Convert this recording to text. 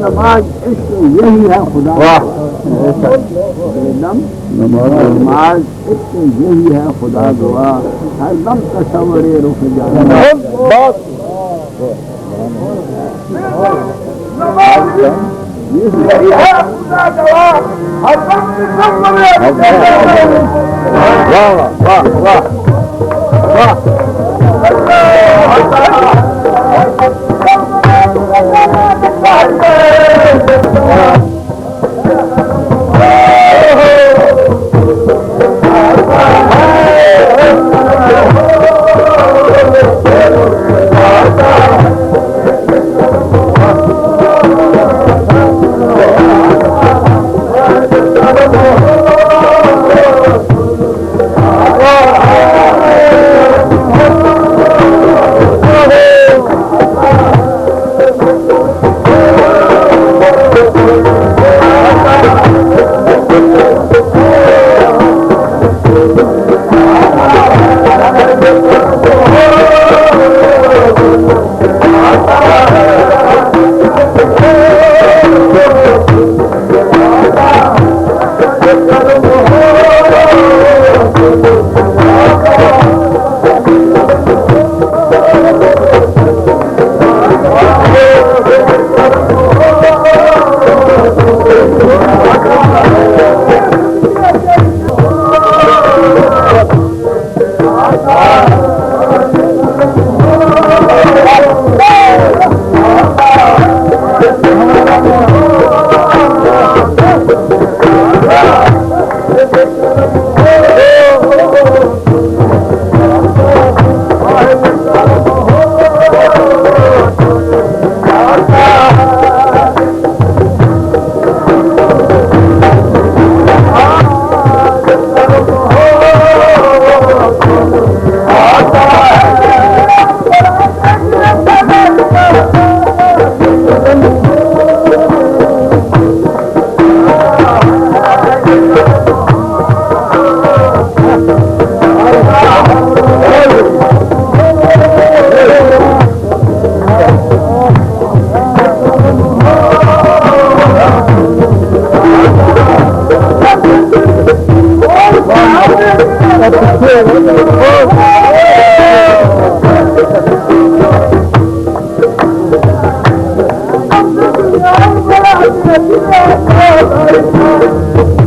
नमाज इश्क यही है खुदा दम नमाज इश्क यही है खुदा दुआ हर दम तस्वरे रुख जाना यही है खुदा दुआ हर दम तस्वरे रुख जाना वाह वाह वाह वाह Oh,